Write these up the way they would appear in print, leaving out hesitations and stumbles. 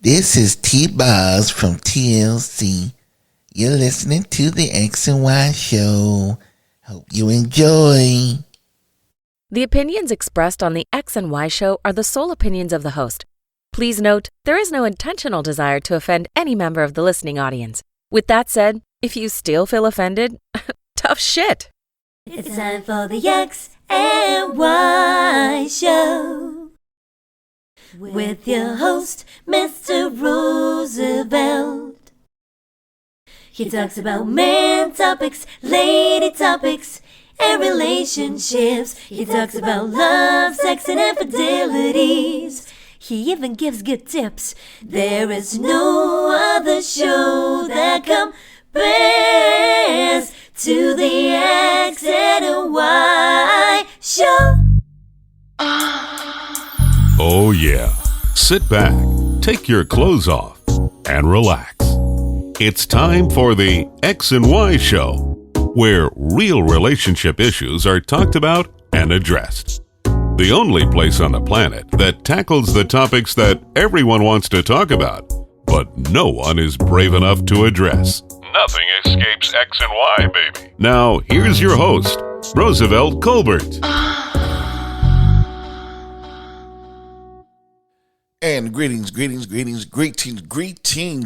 This is T-Boz from TLC. You're listening to the X and Y Show. Hope you enjoy. The opinions expressed on the X and Y Show are the sole opinions of the host. Please note, there is no intentional desire to offend any member of the listening audience. With that said, if you still feel offended, tough shit. It's time for the X and Y Show with your host, Mr. Roosevelt. He talks about man topics, lady topics, and relationships. He talks about love, sex, and infidelities. He even gives good tips. There is no other show that compares to the X and Y Show. Oh yeah. Sit back, take your clothes off, and relax. It's time for the X and Y Show, where real relationship issues are talked about and addressed. The only place on the planet that tackles the topics that everyone wants to talk about, but no one is brave enough to address. Nothing escapes X and Y, baby. Now, here's your host, Roosevelt Colbert. And greetings.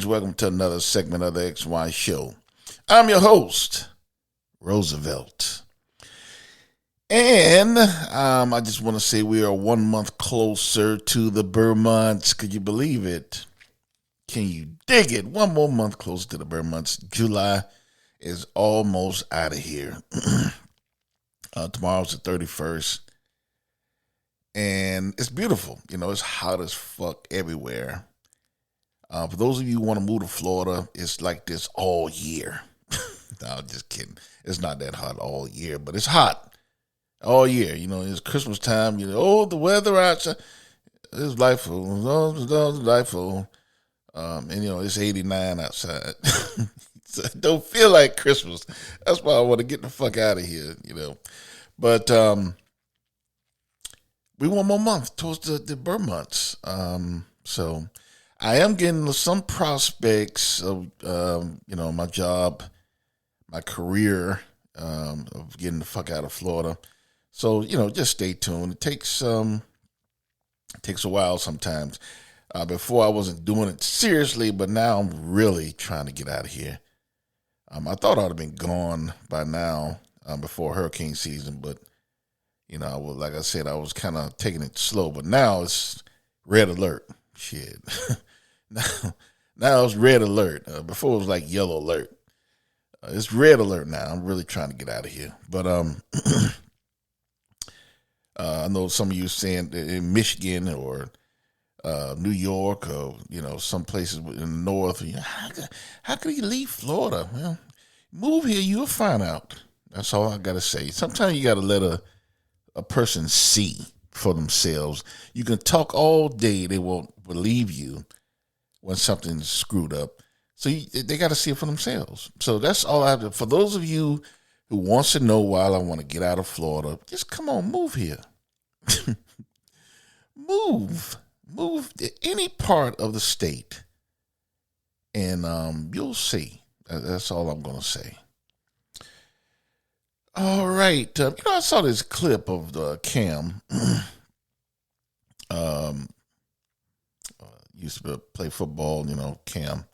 Welcome to another segment of the XY Show. I'm your host, Roosevelt. And I just want to say we are 1 month closer to the Burr months. Could you believe it? Can you dig it? 1 more month closer to the Burr months. July is almost out of here. Tomorrow's the 31st. And it's beautiful. You know, it's hot as fuck everywhere. For those of you who want to move to Florida, it's like this all year. No, I'm just kidding. It's not that hot all year, but it's hot all year. You know, it's Christmas time. You know, the weather outside is delightful. It's delightful. And, you know, it's 89 outside. So it don't feel like Christmas. That's why I want to get the fuck out of here, you know. But, we 1 more month towards the Burr months. So I am getting some prospects of, you know, my job, my career, of getting the fuck out of Florida. So, you know, just stay tuned. It takes a while sometimes. Before I wasn't doing it seriously, but now I'm really trying to get out of here. I thought I'd have been gone by now, before hurricane season, but you know, like I said, I was kind of taking it slow, but now it's red alert. Shit. now it's red alert. Before it was like yellow alert. It's red alert now. I'm really trying to get out of here. But I know some of you saying in Michigan or New York or, you know, some places in the north, you know, how can you leave Florida? Well, move here, you'll find out. That's all I got to say. Sometimes you got to let a person see for themselves. You can talk all day, they won't believe you when something's screwed up. So they got to see it for themselves. So that's all I have to. For those of you who wants to know why I want to get out of Florida, just come on, move here. move to any part of the state, and you'll see. That's all I'm going to say. All right. You know, I saw this clip of the Cam. Used to play football, you know, Cam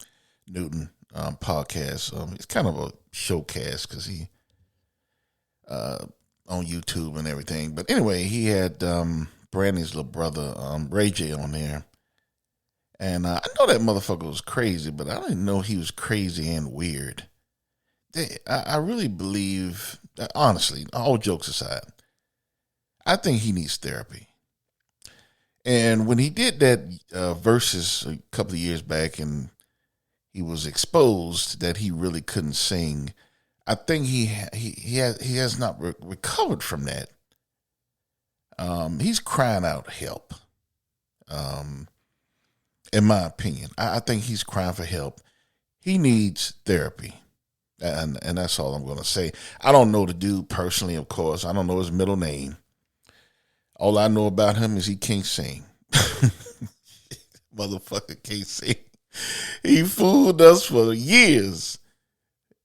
Newton podcast. It's kind of a showcast because he on YouTube and everything. But anyway, he had Brandy's little brother, Ray J, on there. And I know that motherfucker was crazy, but I didn't know he was crazy and weird. I really believe, honestly, all jokes aside, I think he needs therapy. And when he did that versus a couple of years back and he was exposed that he really couldn't sing, I think he has not recovered from that. He's crying out help. In my opinion, I think he's crying for help. He needs therapy. And that's all I'm going to say. I don't know the dude personally, of course. I don't know his middle name. All I know about him is he can't sing. Motherfucker can't sing. He fooled us for years.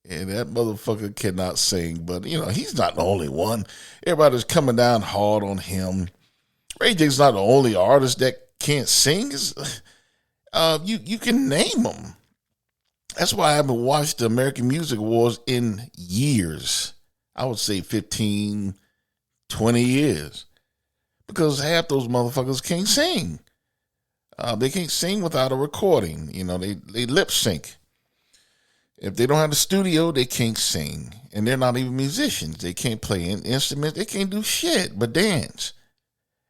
And that motherfucker cannot sing. But, he's not the only one. Everybody's coming down hard on him. Ray J's not the only artist that can't sing. You can name them. That's why I haven't watched the American Music Awards in years. I would say 15, 20 years. Because half those motherfuckers can't sing. They can't sing without a recording. They lip sync. If they don't have the studio, they can't sing. And they're not even musicians. They can't play an instrument. They can't do shit but dance.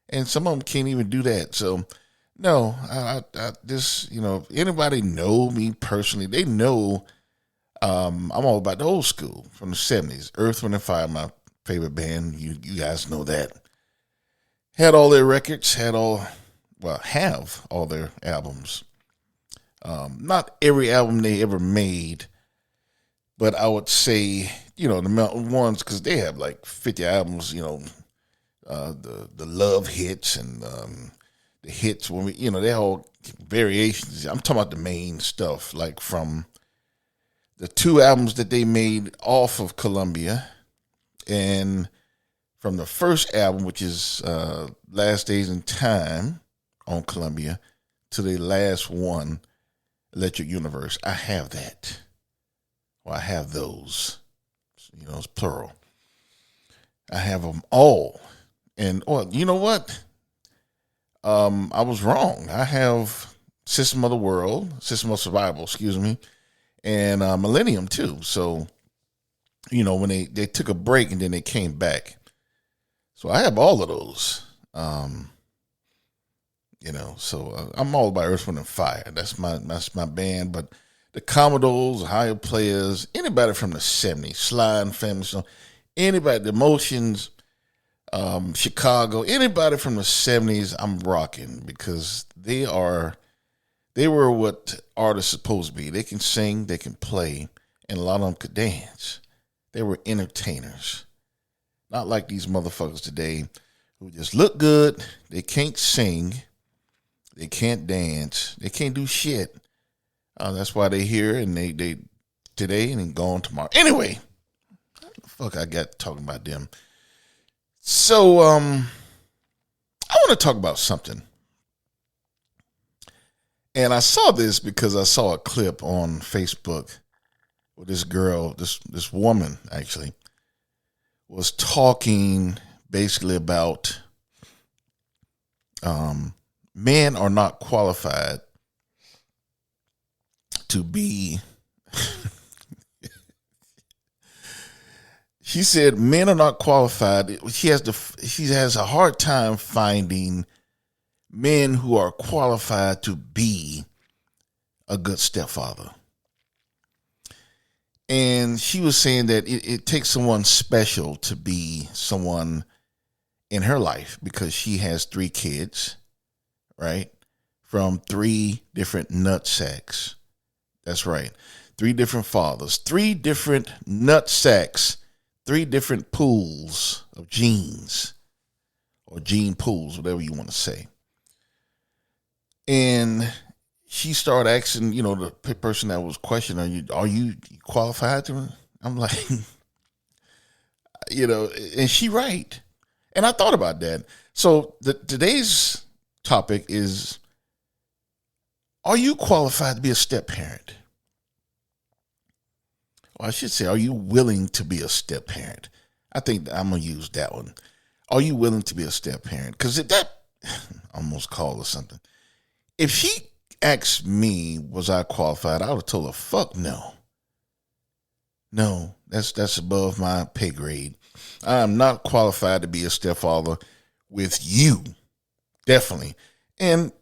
And some of them can't even do that. So, no, I just, anybody know me personally, they know I'm all about the old school from the 70s. Earth, Wind & Fire, my favorite band. You guys know that. Had all their records, have all their albums. Not every album they ever made, but I would say, the ones, because they have like 50 albums, the love hits and the hits when they all variations. I'm talking about the main stuff, like from the 2 albums that they made off of Columbia, and from the first album, which is Last Days in Time on Columbia, to the last one, Electric Universe. I have that. Well, I have those. It's plural. I have them all. And, you know what? I was wrong. I have System of Survival, and Millennium too. So, when they took a break and then they came back. So I have all of those. So I'm all about Earth, Wind & Fire. That's my band. But the Commodores, Higher Players, anybody from the 70s, Sly and Family Stone, anybody, the Motions, Chicago, anybody from the 70s, I'm rocking, because they were what artists are supposed to be. They can sing, they can play, and a lot of them could dance. They were entertainers. Not like these motherfuckers today who just look good, they can't sing, they can't dance, they can't do shit. That's why they here and they today and then gone tomorrow. Anyway, fuck, I got talking about them. So, I want to talk about something. And I saw this because I saw a clip on Facebook where this girl, this woman actually, was talking basically about men are not qualified to be. She said men are not qualified. She has a hard time finding men who are qualified to be a good stepfather. And she was saying that it takes someone special to be someone in her life, because she has 3 kids, right? From 3 different nutsacks. That's right. 3 different fathers, 3 different nutsacks, 3 different pools of genes, or gene pools, whatever you want to say. And she started asking, the person that was questioning, are you qualified to? I'm like, and she right. And I thought about that. So today's topic is, are you qualified to be a step parent? Or I should say, are you willing to be a step parent? I think I'm going to use that one. Are you willing to be a step parent? Because that, I almost called her something. If she asked me, was I qualified, I would have told her, fuck no. No, that's above my pay grade. I am not qualified to be a stepfather with you. Definitely. And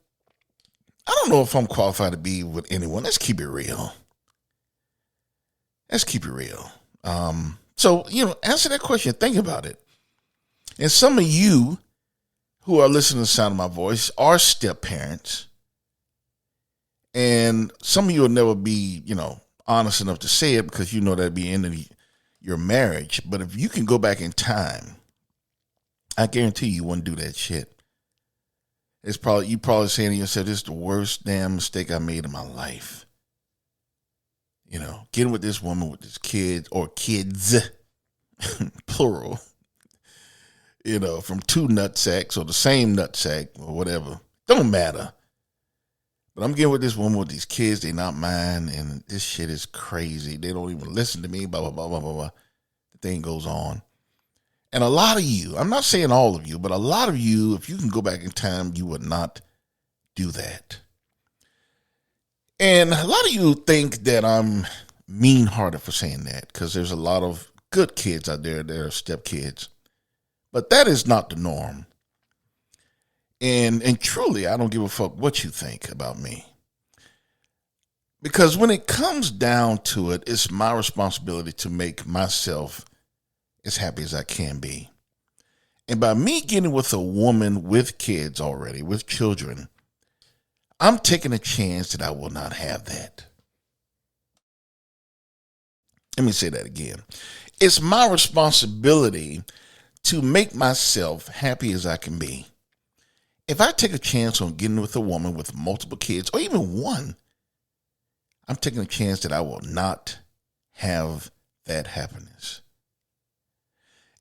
I don't know if I'm qualified to be with anyone. Let's keep it real. Let's keep it real. So, answer that question. Think about it. And some of you who are listening to the sound of my voice are step parents. And some of you will never be, honest enough to say it, because that'd be ending your marriage. But if you can go back in time, I guarantee you wouldn't do that shit. you probably saying to yourself, this is the worst damn mistake I made in my life. You know, getting with this woman with this kid or kids, plural, you know, from two nutsacks or the same nutsack or whatever. Don't matter. But I'm getting with this woman with these kids. They not mine. And this shit is crazy. They don't even listen to me, blah, blah, blah, blah, blah, blah. The thing goes on. And a lot of you, I'm not saying all of you, but a lot of you, if you can go back in time, you would not do that. And a lot of you think that I'm mean-hearted for saying that because there's a lot of good kids out there that are stepkids. But that is not the norm. And truly, I don't give a fuck what you think about me. Because when it comes down to it, it's my responsibility to make myself as happy as I can be. And by me getting with a woman with kids already, with children, I'm taking a chance that I will not have that. Let me say that again. It's my responsibility to make myself happy as I can be. If I take a chance on getting with a woman with multiple kids, or even one, I'm taking a chance that I will not have that happiness.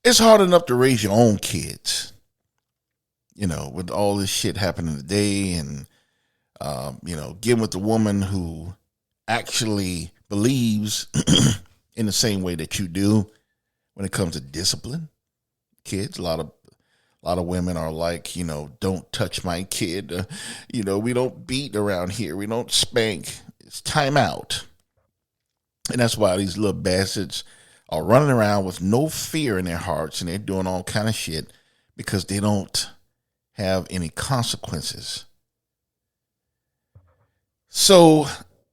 It's hard enough to raise your own kids, you know, with all this shit happening today and, you know, getting with the woman who actually believes in the same way that you do when it comes to discipline. Kids, a lot of women are like, you know, don't touch my kid. You know, we don't beat around here. We don't spank. It's time out. And that's why these little bastards are running around with no fear in their hearts and they're doing all kind of shit because they don't have any consequences. So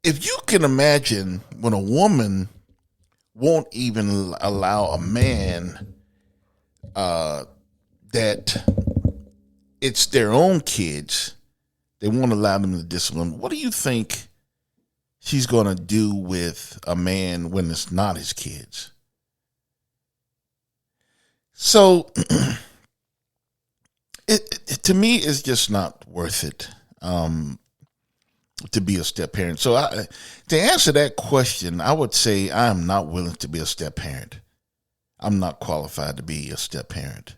if you can imagine when a woman won't even allow a man that it's their own kids, they won't allow them to discipline. What do you think she's going to do with a man when it's not his kids? So to me, it's just not worth it to be a step parent. So to answer that question, I would say I am not willing to be a step parent. I'm not qualified to be a step parent.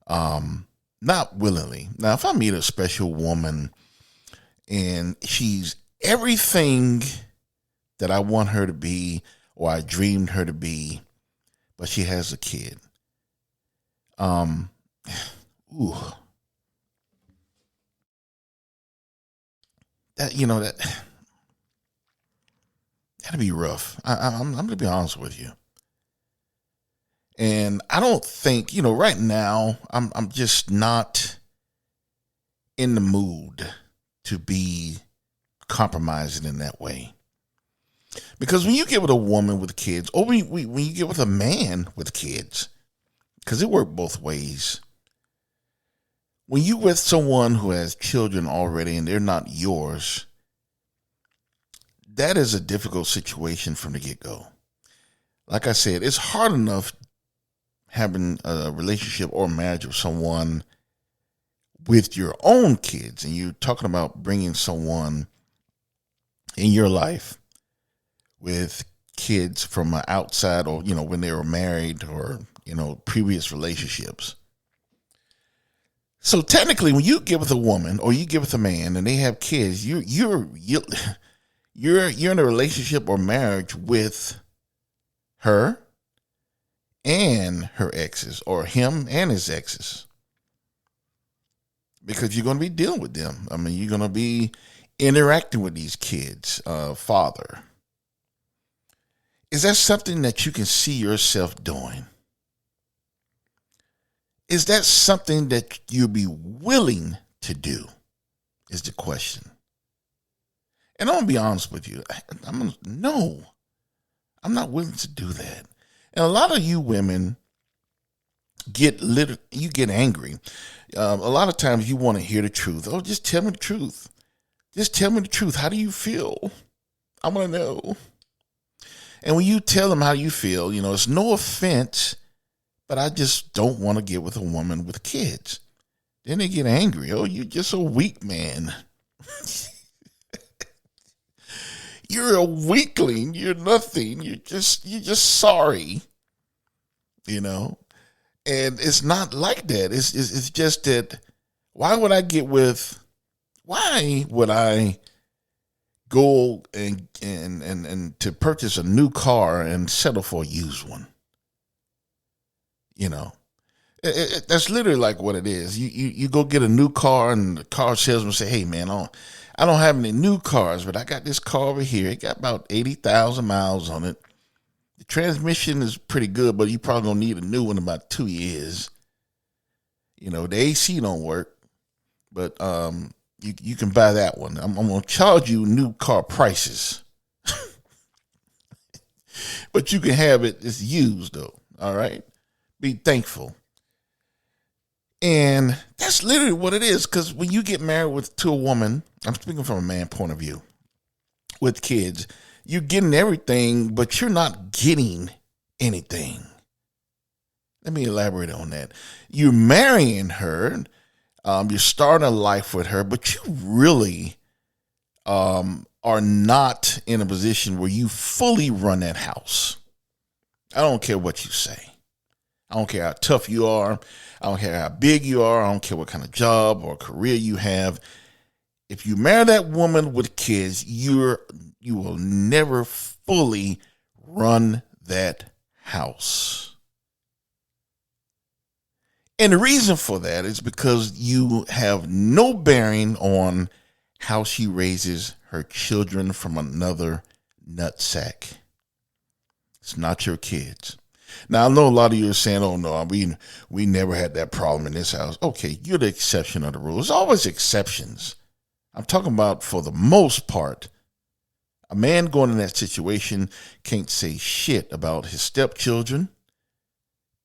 Not willingly. Now, if I meet a special woman and she's everything that I want her to be or I dreamed her to be, but she has a kid. That, you know, that'd be rough. I'm going to be honest with you. And I don't think, you know, right now, I'm just not in the mood to be compromising in that way. Because when you get with a woman with kids, or when you get with a man with kids, because it works both ways. When you with someone who has children already and they're not yours, that is a difficult situation from the get-go. Like I said, it's hard enough having a relationship or marriage with someone with your own kids, and you're talking about bringing someone in your life with kids from outside, or, you know, when they were married or, you know, previous relationships. So technically, when you get with a woman or you get with a man and they have kids, you're in a relationship or marriage with her and her exes, or him and his exes, because you're going to be dealing with them. I mean, you're going to be interacting with these kids, father. Is that something that you can see yourself doing? Is that something that you'll be willing to do, is the question. And I'm going to be honest with you. No, I'm not willing to do that. And a lot of you women get angry. A lot of times you want to hear the truth. Oh, just tell me the truth. Just tell me the truth. How do you feel? I want to know. And when you tell them how you feel, you know, it's no offense, but I just don't want to get with a woman with kids. Then they get angry. Oh, you're just a weak man. You're a weakling. You're nothing. You're just sorry. You know? And it's not like that. It's just that why would I go and to purchase a new car and settle for a used one? You know? That's literally like what it is. You go get a new car and the car salesman say, hey man, I don't have any new cars, but I got this car over here. It got about 80,000 miles on it. The transmission is pretty good, but you probably gonna need a new one in about 2 years. You know, the AC don't work, but you can buy that one. I'm gonna charge you new car prices. But you can have it, it's used though. All right. Be thankful. And that's literally what it is. Because when you get married to a woman, I'm speaking from a man point of view, with kids, you're getting everything, but you're not getting anything. Let me elaborate on that. You're marrying her, you're starting a life with her, but you really are not in a position where you fully run that house. I don't care what you say. I don't care how tough you are. I don't care how big you are. I don't care what kind of job or career you have. If you marry that woman with kids, you will never fully run that house. And the reason for that is because you have no bearing on how she raises her children from another nutsack. It's not your kids. Now, I know a lot of you are saying, oh, no, we never had that problem in this house. Okay, you're the exception of the rule. There's always exceptions. I'm talking about, for the most part, a man going in that situation can't say shit about his stepchildren,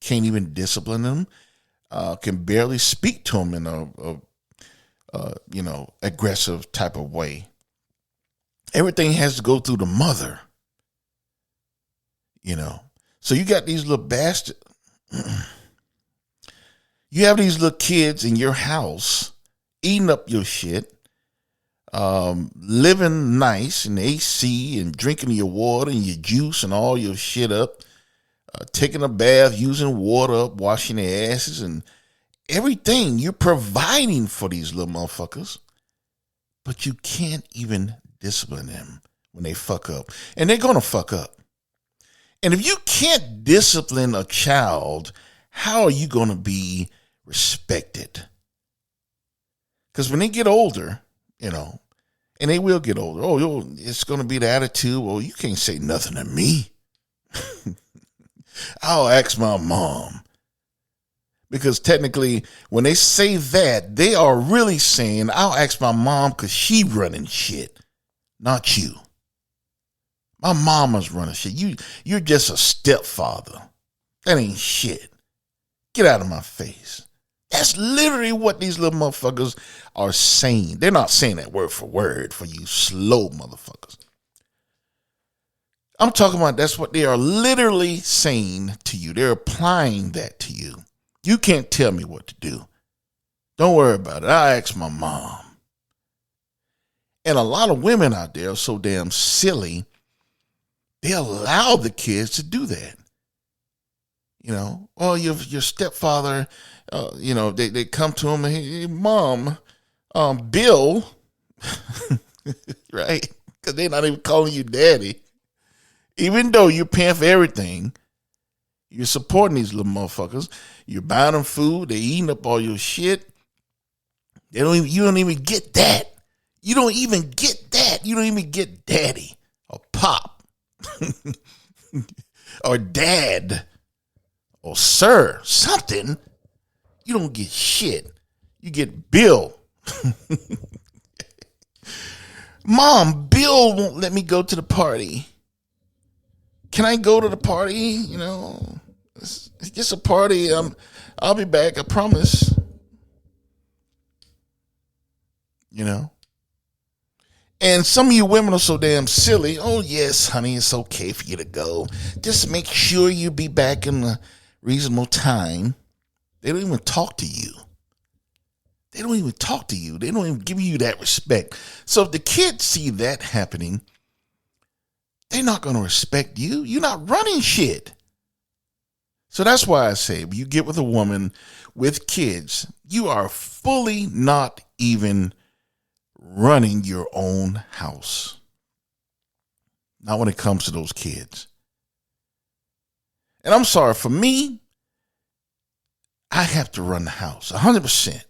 can't even discipline them, can barely speak to them in a aggressive type of way. Everything has to go through the mother, you know. So you got these little bastards. You have these little kids in your house eating up your shit, living nice in the AC and drinking your water and your juice and all your shit up, taking a bath, using water up, washing their asses and everything. You're providing for these little motherfuckers, but you can't even discipline them when they fuck up. And they're going to fuck up. And if you can't discipline a child, how are you going to be respected? Because when they get older, you know, and they will get older, it's going to be the attitude, well, you can't say nothing to me. I'll ask my mom. Because technically, when they say that, they are really saying, I'll ask my mom because she running shit, not you. My mama's running shit. You're just a stepfather. That ain't shit. Get out of my face. That's literally what these little motherfuckers are saying. They're not saying that word for word for you slow motherfuckers. I'm talking about that's what they are literally saying to you. They're applying that to you. You can't tell me what to do. Don't worry about it. I'll ask my mom. And a lot of women out there are so damn silly. They allow the kids to do that. You know, well, your stepfather, they come to him and, hey, mom, Bill, right? Because they're not even calling you daddy. Even though you're paying for everything, you're supporting these little motherfuckers. You're buying them food. They're eating up all your shit. You don't even get that. You don't even get that. You don't even get daddy or pop. Or dad or sir, something. You don't get shit. You get Bill. Mom, Bill won't let me go to the party. Can I go to the party? You know, it's just a party. I'll be back, I promise. You know? And some of you women are so damn silly. Oh, yes, honey, it's okay for you to go. Just make sure you be back in a reasonable time. They don't even talk to you. They don't even talk to you. They don't even give you that respect. So if the kids see that happening, they're not going to respect you. You're not running shit. So that's why I say, when you get with a woman with kids, you are fully not even running your own house. Not when it comes to those kids. And I'm sorry, for me, I have to run the house 100%.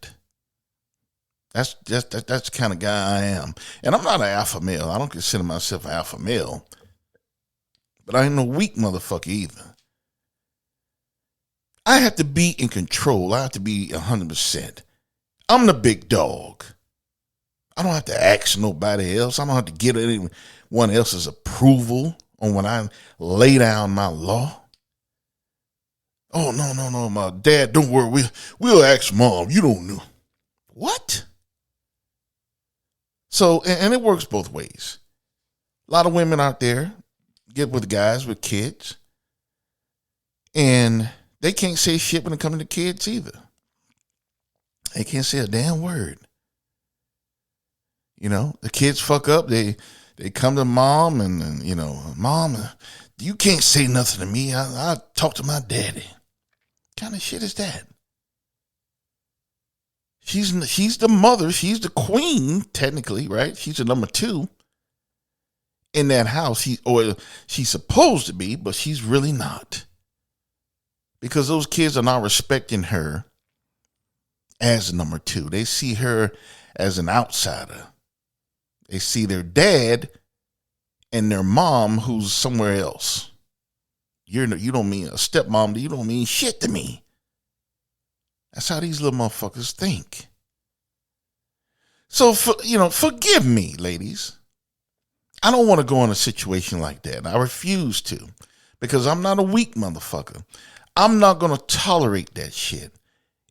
That's the kind of guy I am. And I'm not an alpha male. I don't consider myself an alpha male. But I ain't no weak motherfucker either. I have to be in control. I have to be 100%. I'm the big dog. I don't have to ask nobody else. I don't have to get anyone else's approval on when I lay down my law. Oh, no, my dad, don't worry. We'll ask mom. You don't know. What? So, and it works both ways. A lot of women out there get with guys with kids, and they can't say shit when it comes to kids either. They can't say a damn word. You know, the kids fuck up. They come to mom and you know, mom, you can't say nothing to me. I talk to my daddy. What kind of shit is that? She's the mother. She's the queen, technically, right? She's the number 2 in that house. She's supposed to be, but she's really not. Because those kids are not respecting her as number 2. They see her as an outsider. They see their dad and their mom who's somewhere else. You don't mean a stepmom. You don't mean shit to me. That's how these little motherfuckers think. So, forgive me, ladies. I don't want to go in a situation like that. I refuse to, because I'm not a weak motherfucker. I'm not going to tolerate that shit.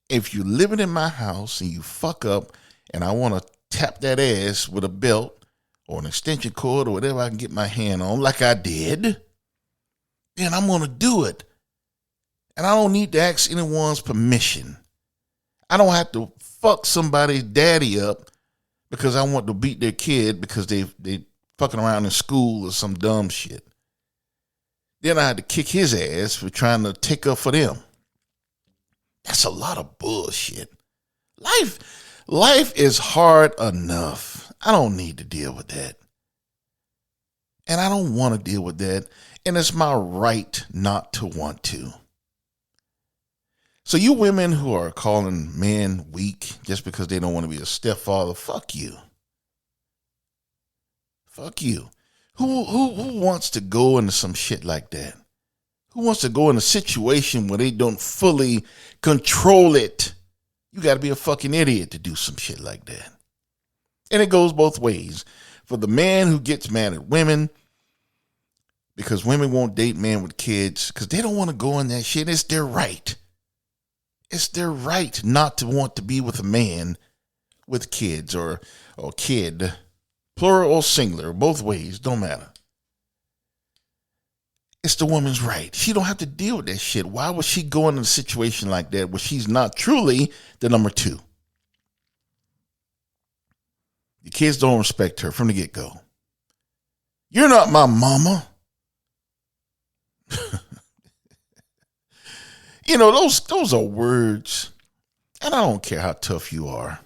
If you living in my house and you fuck up and I want to tap that ass with a belt or an extension cord or whatever I can get my hand on, like I did, then I'm going to do it. And I don't need to ask anyone's permission. I don't have to fuck somebody's daddy up because I want to beat their kid because they fucking around in school or some dumb shit. Then I had to kick his ass for trying to take up for them. That's a lot of bullshit. Life is hard enough. I don't need to deal with that. And I don't want to deal with that. And it's my right not to want to. So you women who are calling men weak just because they don't want to be a stepfather, fuck you. Fuck you. Who wants to go into some shit like that? Who wants to go in a situation where they don't fully control it? You got to be a fucking idiot to do some shit like that. And it goes both ways. For the man who gets mad at women because women won't date men with kids because they don't want to go in that shit, it's their right. It's their right not to want to be with a man with kids or kid, plural or singular, both ways, don't matter. It's the woman's right. She don't have to deal with that shit. Why would she go in a situation like that where she's not truly the number 2? The kids don't respect her from the get-go. You're not my mama. You know, those are words, and I don't care how tough you are.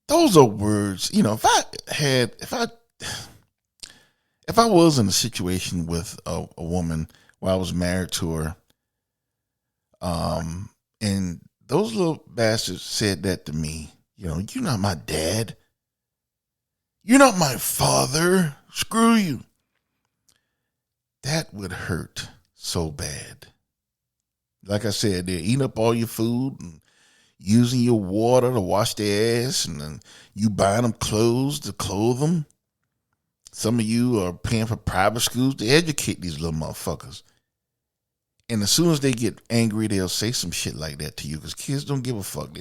Those are words. You know, if I was in a situation with a woman where I was married to her, and those little bastards said that to me, you know, you're not my dad. You're not my father. Screw you. That would hurt so bad. Like I said, they're eating up all your food and using your water to wash their ass, and then you buying them clothes to clothe them. Some of you are paying for private schools to educate these little motherfuckers. And as soon as they get angry, they'll say some shit like that to you because kids don't give a fuck.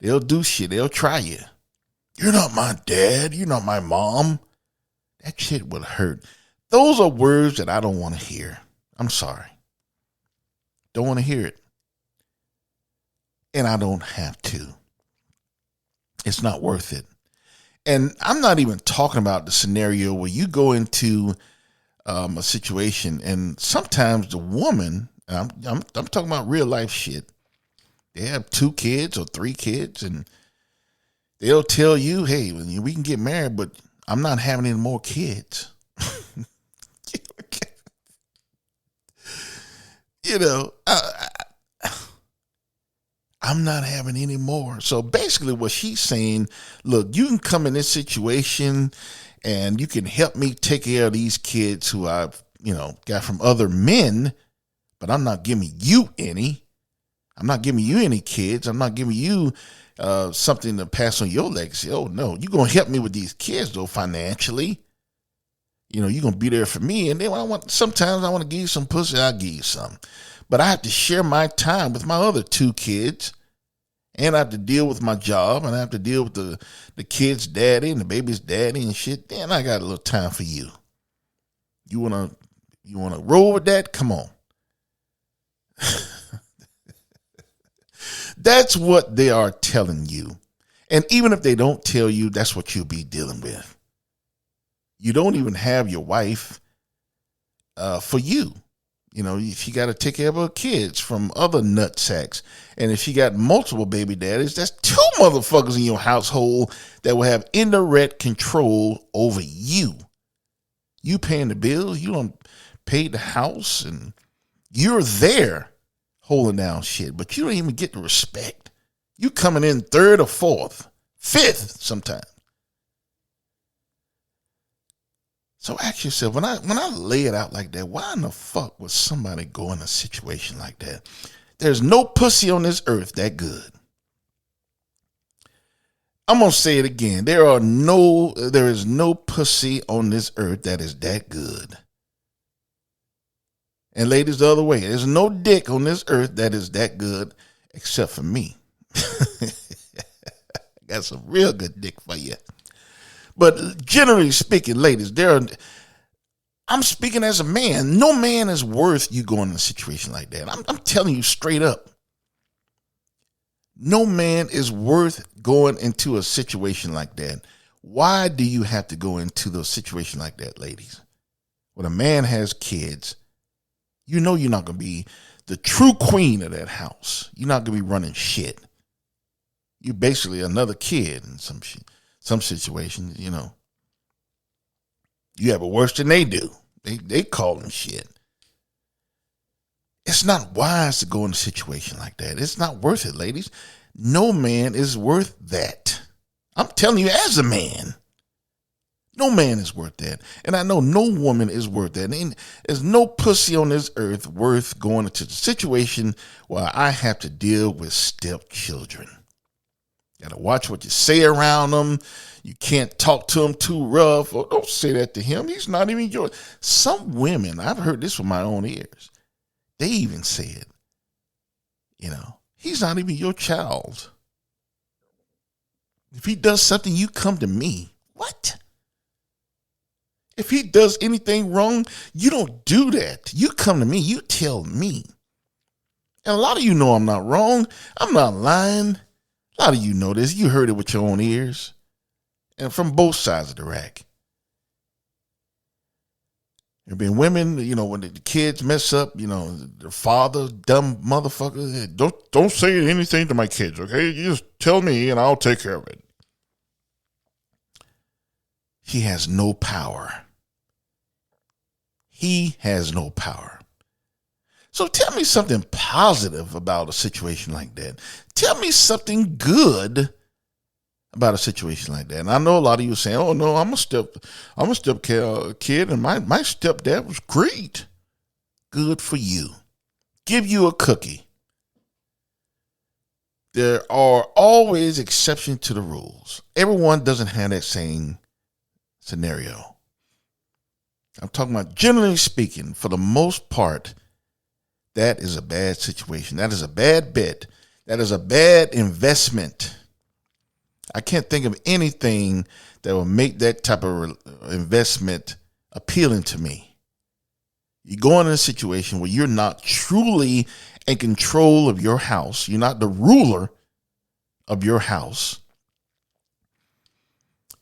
They'll do shit. They'll try you. You're not my dad. You're not my mom. That shit would hurt. Those are words that I don't want to hear. I'm sorry. Don't want to hear it. and I don't have to. It's not worth it. And I'm not even talking about the scenario where you go into a situation and sometimes the woman, I'm talking about real life shit. They have 2 kids or 3 kids and they'll tell you, hey, we can get married, but I'm not having any more kids. I'm not having any more. So basically what she's saying, look, you can come in this situation and you can help me take care of these kids who I've, got from other men, but I'm not giving you any. I'm not giving you any kids. I'm not giving you something to pass on your legacy. Oh, no, you're going to help me with these kids, though, financially. You're going to be there for me. And then sometimes I want to give you some pussy, I'll give you some. But I have to share my time with my other 2 kids. And I have to deal with my job. And I have to deal with the kid's daddy and the baby's daddy and shit. Then I got a little time for you. You wanna roll with that? Come on. That's what they are telling you. And even if they don't tell you, that's what you'll be dealing with. You don't even have your wife for you. She got to take care of her kids from other nutsacks. And if she got multiple baby daddies, that's 2 motherfuckers in your household that will have indirect control over you. You paying the bills, you don't pay the house, and you're there holding down shit, but you don't even get the respect. You coming in 3rd or 4th, 5th sometimes. So ask yourself, when I lay it out like that, why in the fuck would somebody go in a situation like that? There's no pussy on this earth that good. I'm going to say it again. There is no pussy on this earth that is that good. And ladies, the other way, there's no dick on this earth that is that good except for me. Got some real good dick for you. But generally speaking, ladies, I'm speaking as a man. No man is worth you going in a situation like that. I'm telling you straight up. No man is worth going into a situation like that. Why do you have to go into the situation like that, ladies? When a man has kids, you're not going to be the true queen of that house. You're not going to be running shit. You're basically another kid in some situations, You have it worse than they do. They call them shit. It's not wise to go in a situation like that. It's not worth it, ladies. No man is worth that. I'm telling you as a man. No man is worth that. And I know no woman is worth that. And there's no pussy on this earth worth going into the situation where I have to deal with stepchildren. Got to watch what you say around them. You can't talk to him too rough. Or don't say that to him. He's not even yours. Some women, I've heard this with my own ears. They even said, he's not even your child. If he does something, you come to me. What? If he does anything wrong, you don't do that. You come to me. You tell me. And a lot of you know I'm not wrong. I'm not lying. A lot of you know this. You heard it with your own ears. And from both sides of the rack. There have been women, when the kids mess up, their father, dumb motherfucker. Don't say anything to my kids, okay? You just tell me and I'll take care of it. He has no power. He has no power. So tell me something positive about a situation like that. Tell me something good about a situation like that. And I know a lot of you are saying, oh no, I'm a step kid and my stepdad was great. Good for you. Give you a cookie. There are always exceptions to the rules. Everyone doesn't have that same scenario. I'm talking about generally speaking, for the most part, that is a bad situation. That is a bad bet. That is a bad investment. I can't think of anything that will make that type of investment appealing to me. You go in a situation where you're not truly and control of your house. You're not the ruler of your house.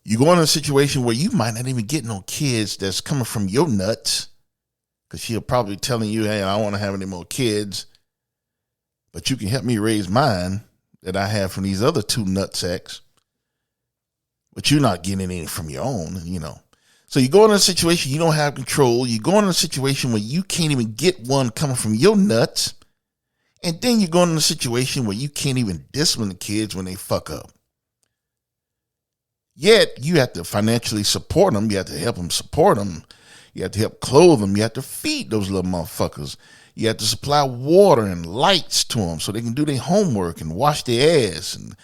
You go in a situation where you might not even get no kids that's coming from your nuts, because she'll probably telling you, hey, I don't want to have any more kids, but you can help me raise mine that I have from these other two nutsacks. But you're not getting any from your own, So you go in a situation you don't have control. You go in a situation where you can't even get one coming from your nuts. And then you go in a situation where you can't even discipline the kids when they fuck up. Yet you have to financially support them. You have to help them support them. You have to help clothe them. You have to feed those little motherfuckers. You have to supply water and lights to them so they can do their homework and wash their ass and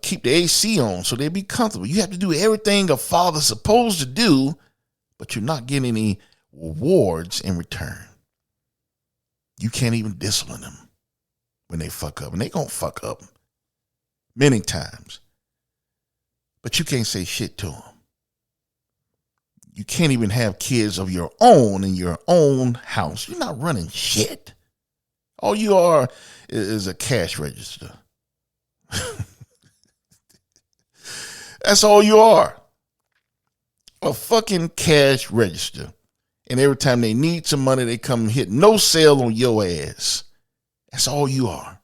keep the AC on so they be comfortable. You have to do everything a father's supposed to do, but you're not getting any rewards in return. You can't even discipline them when they fuck up. And they gonna fuck up many times. But you can't say shit to them. You can't even have kids of your own in your own house. You're not running shit. All you are is a cash register. That's all you are. A fucking cash register. And every time they need some money, they come and hit no sale on your ass. That's all you are.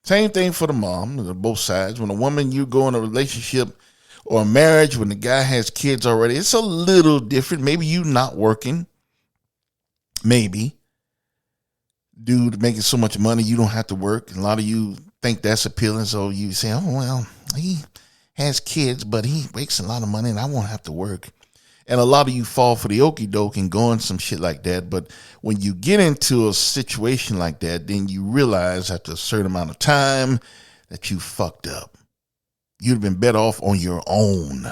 Same thing for the mom, both sides. When a woman, you go in a relationship or a marriage, when the guy has kids already, it's a little different. Maybe you not working. Maybe. Dude making so much money, you don't have to work. And a lot of you think that's appealing. So you say, oh, well, he has kids, but he makes a lot of money and I won't have to work. And a lot of you fall for the okie doke and go on some shit like that. But when you get into a situation like that, then you realize after a certain amount of time that you fucked up. You'd have been better off on your own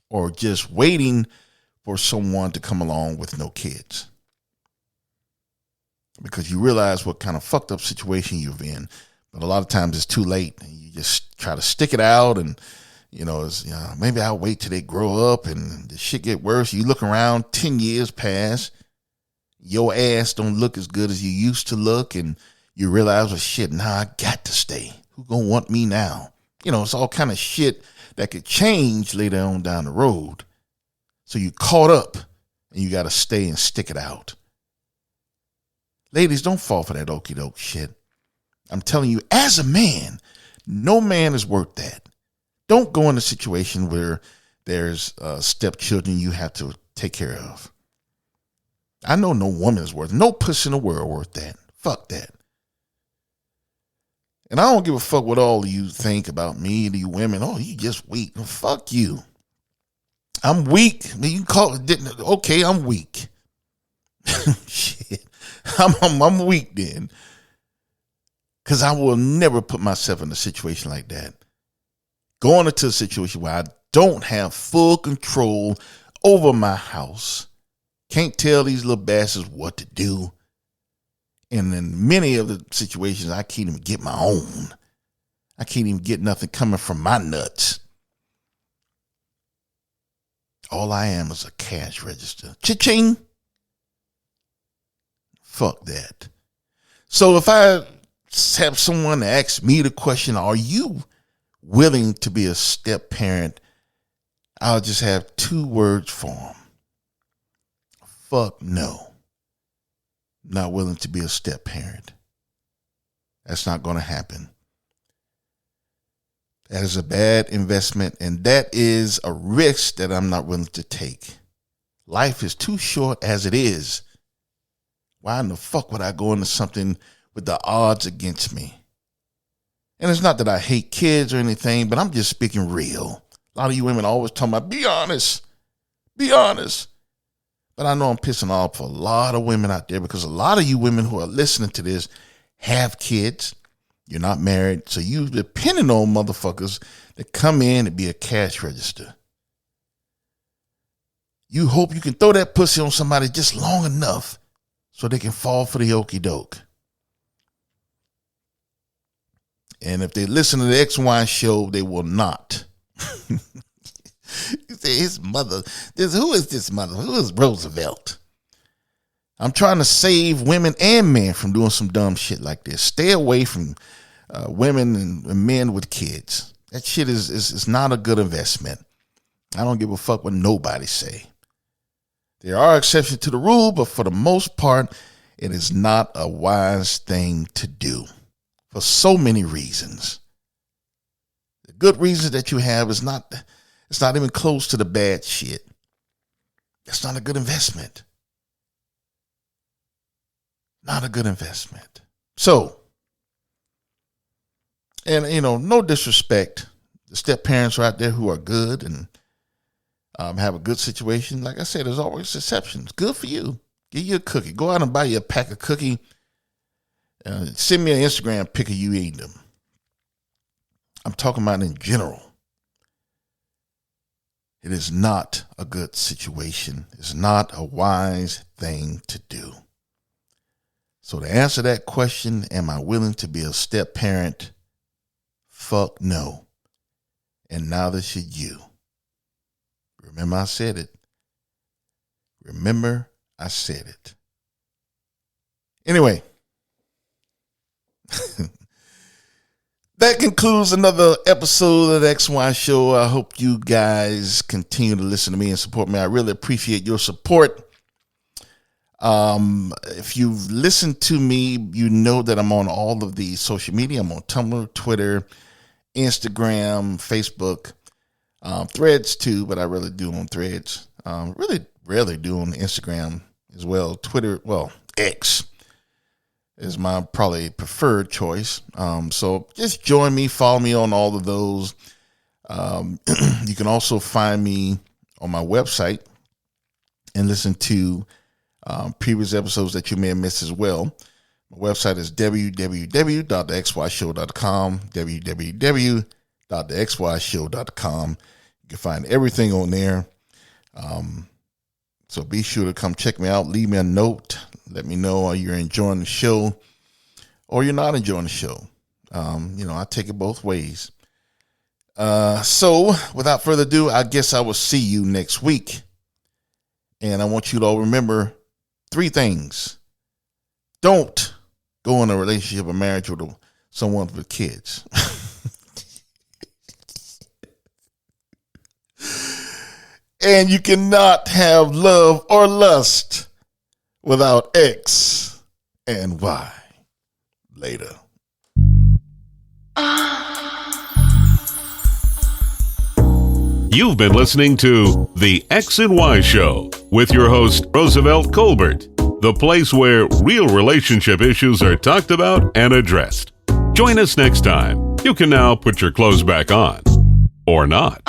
or just waiting for someone to come along with no kids. Because you realize what kind of fucked up situation you're in. But a lot of times it's too late and you just try to stick it out and maybe I'll wait till they grow up and the shit get worse. You look around, 10 years pass, your ass don't look as good as you used to look, and you realize, well, shit, I got to stay. Who gonna want me now? It's all kind of shit that could change later on down the road. So you caught up and you got to stay and stick it out. Ladies, don't fall for that okie doke shit. I'm telling you, as a man, no man is worth that. Don't go in a situation where there's stepchildren you have to take care of. I know no woman is worth, no pussy in the world worth that. Fuck that. And I don't give a fuck what all of you think about me, you women. Oh, you just weak. Well, fuck you. I'm weak. I mean, you can call it, okay, I'm weak. Shit. I'm weak then. Because I will never put myself in a situation like that. Going into a situation where I don't have full control over my house. Can't tell these little bastards what to do. And in many of the situations, I can't even get my own. I can't even get nothing coming from my nuts. All I am is a cash register. Cha-ching. Fuck that. So if I have someone ask me the question, are you willing to be a step parent? I'll just have 2 words for them. Fuck no. Not willing to be a step parent. That's not going to happen. That is a bad investment, and that is a risk that I'm not willing to take. Life is too short as it is. Why in the fuck would I go into something with the odds against me? And it's not that I hate kids or anything, but I'm just speaking real. A lot of you women always talking about, be honest. Be honest. But I know I'm pissing off a lot of women out there because a lot of you women who are listening to this have kids. You're not married. So you're depending on motherfuckers that come in and be a cash register. You hope you can throw that pussy on somebody just long enough so they can fall for the okie doke. And if they listen to the XY show, they will not. You say his mother. Who is this mother? Who is Roosevelt? I'm trying to save women and men from doing some dumb shit like this. Stay away from women and men with kids. That shit is not a good investment. I don't give a fuck what nobody say. There are exceptions to the rule, but for the most part, it is not a wise thing to do for so many reasons. The good reasons that you have it's not even close to the bad shit. That's not a good investment. Not a good investment. So, and no disrespect. The step parents are out there who are good and have a good situation. Like I said, there's always exceptions. Good for you. Get you a cookie. Go out and buy you a pack of cookie. Send me an Instagram pic of you eating them. I'm talking about in general. It is not a good situation. It's not a wise thing to do. So to answer that question, am I willing to be a step parent? Fuck no. And neither should you. Remember I said it. Remember I said it. Anyway. That concludes another episode of the XY Show. I hope you guys continue to listen to me and support me. I really appreciate your support. If you've listened to me, you know that I'm on all of the social media. I'm on Tumblr, Twitter, Instagram, Facebook, Threads too, but I really do on Threads. Really rarely do on Instagram as well. Twitter, well, X is my probably preferred choice. So just join me, follow me on all of those. You can also find me on my website and listen to previous episodes that you may have missed as well. My website is www.thexyshow.com, www.thexyshow.com. You can find everything on there. So be sure to come check me out. Leave me a note. Let me know you're enjoying the show or you're not enjoying the show. I take it both ways. So without further ado, I guess I will see you next week. And I want you to all remember 3 things. Don't go in a relationship or marriage with someone with kids. And you cannot have love or lust without X and Y. Later. You've been listening to The X and Y Show with your host, Roosevelt Colbert, the place where real relationship issues are talked about and addressed. Join us next time. You can now put your clothes back on. Or not.